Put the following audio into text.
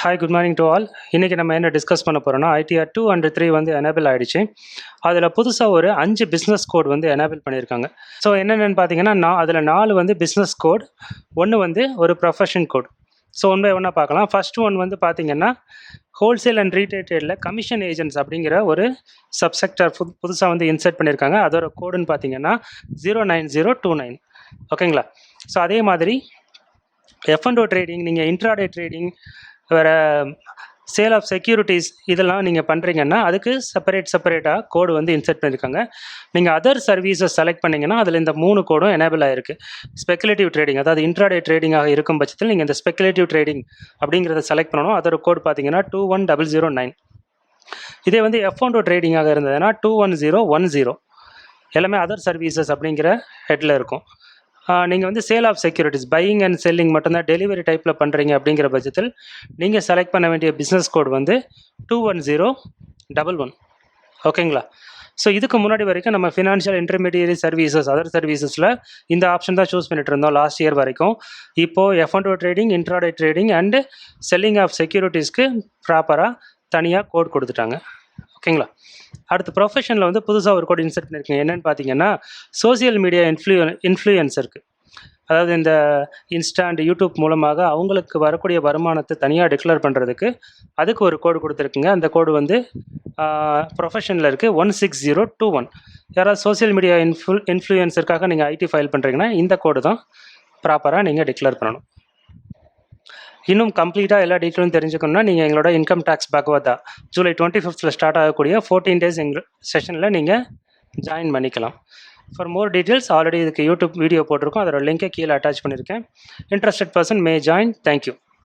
Hi, good morning to all. இன்றைக்கி நம்ம என்ன டிஸ்கஸ் பண்ண போகிறோம்னா, ITR 2 and 3 வந்து எனேபிள் ஆகிடுச்சு. அதில் புதுசாக ஒரு 5 பிஸ்னஸ் கோட் வந்து எனேபிள் பண்ணியிருக்காங்க. ஸோ என்னென்னு பார்த்தீங்கன்னா, அதில் 4 வந்து பிஸ்னஸ் கோட், 1 வந்து ஒரு profession code. So one by ஒன்னாக பார்க்கலாம். ஃபர்ஸ்ட் ஒன் வந்து பார்த்தீங்கன்னா, ஹோல்சேல் அண்ட் ரீட்டைல் ட்ரேடில் கமிஷன் ஏஜென்ட்ஸ் அப்படிங்கிற ஒரு சப்செக்டர் புதுசாக வந்து இன்சர்ட் பண்ணியிருக்காங்க. அதோட கோடுன்னு பார்த்தீங்கன்னா 09029. ஓகேங்களா? ஸோ அதே மாதிரி F&O ட்ரேடிங், நீங்கள் இன்ட்ராடே ட்ரேடிங், வேறு சேல் ஆஃப் செக்யூரிட்டிஸ் இதெல்லாம் நீங்கள் பண்ணுறீங்கன்னா அதுக்கு செப்பரேட்டாக கோடு வந்து இன்சர்ட் பண்ணியிருக்காங்க. நீங்கள் அதர் சர்வீசஸ் செலக்ட் பண்ணிங்கன்னா அதில் இந்த 3 கோடும் எனேபிள் ஆகிருக்கு. ஸ்பெகுலேட்டிவ் ட்ரேடிங், அதாவது இன்ட்ராடே ட்ரேடிங்காக இருக்கும் பட்சத்தில் நீங்கள் இந்த ஸ்பெகுலேட்டிவ் ட்ரேடிங் அப்படிங்கிறத செலக்ட் பண்ணணும். அதோட கோடு பார்த்தீங்கன்னா 21009. இதே வந்து F&O ட்ரேடிங்காக இருந்ததுன்னா 21010. எல்லாமே அதர் சர்வீசஸ் அப்படிங்கிற ஹெட்டில் இருக்கும். நீங்கள் வந்து sale of securities, buying and selling மட்டும்தான் டெலிவரி டைப்பில் பண்ணுறீங்க அப்படிங்கிற பட்சத்தில் நீங்கள் செலக்ட் பண்ண வேண்டிய பிஸ்னஸ் கோட் வந்து 21011. ஓகேங்களா? ஸோ இதுக்கு முன்னாடி வரைக்கும் நம்ம ஃபினான்ஷியல் இன்டர்மீடியரி சர்வீசஸ், அதர் சர்வீசஸில் இந்த ஆப்ஷன் தான் சூஸ் பண்ணிட்டு இருந்தோம் லாஸ்ட் இயர் வரைக்கும். இப்போது F&O trading, intraday trading and selling of செக்யூரிட்டிஸ்க்கு ப்ராப்பராக தனியாக கோட் கொடுத்துட்டாங்க. ஓகேங்களா? அடுத்து ப்ரொஃபஷனில் வந்து புதுசாக ஒரு கோட் இன்சர்ட் பண்ணியிருக்கீங்க. என்னென்னு பார்த்தீங்கன்னா, சோசியல் மீடியா இன்ஃப்ளூயன்சருக்கு, அதாவது இந்த இன்ஸ்டா அண்ட் யூடியூப் மூலமாக அவங்களுக்கு வரக்கூடிய வருமானத்தை தனியாக டிக்ளேர் பண்ணுறதுக்கு அதுக்கு ஒரு கோடு கொடுத்துருக்குங்க. அந்த கோடு வந்து ப்ரொஃபஷனில் இருக்குது 16021. யாராவது சோசியல் மீடியா இன்ஃப்ளூயன்சருக்காக நீங்கள் ஐடி ஃபைல் பண்ணுறீங்கன்னா இந்த கோடு தான் ப்ராப்பராக நீங்கள் டிக்ளேர் பண்ணணும். இன்னும் கம்ப்ளீட்டாக எல்லா டீட்டெயிலும் தெரிஞ்சுக்கணுன்னா நீங்கள் எங்களோட இன்கம் டேக்ஸ் பகவதா ஜூலை 25th ஸ்டார்ட் ஆகக்கூடிய 14 days செஷனில் நீங்கள் ஜாயின் பண்ணிக்கலாம். ஃபார் மோர் டீட்டெயில்ஸ் ஆல்ரெடி இதுக்கு யூடியூப் வீடியோ போட்டிருக்கோம். அதோட லிங்கை கீழே அட்டாச் பண்ணியிருக்கேன். Interested person may join. Thank you.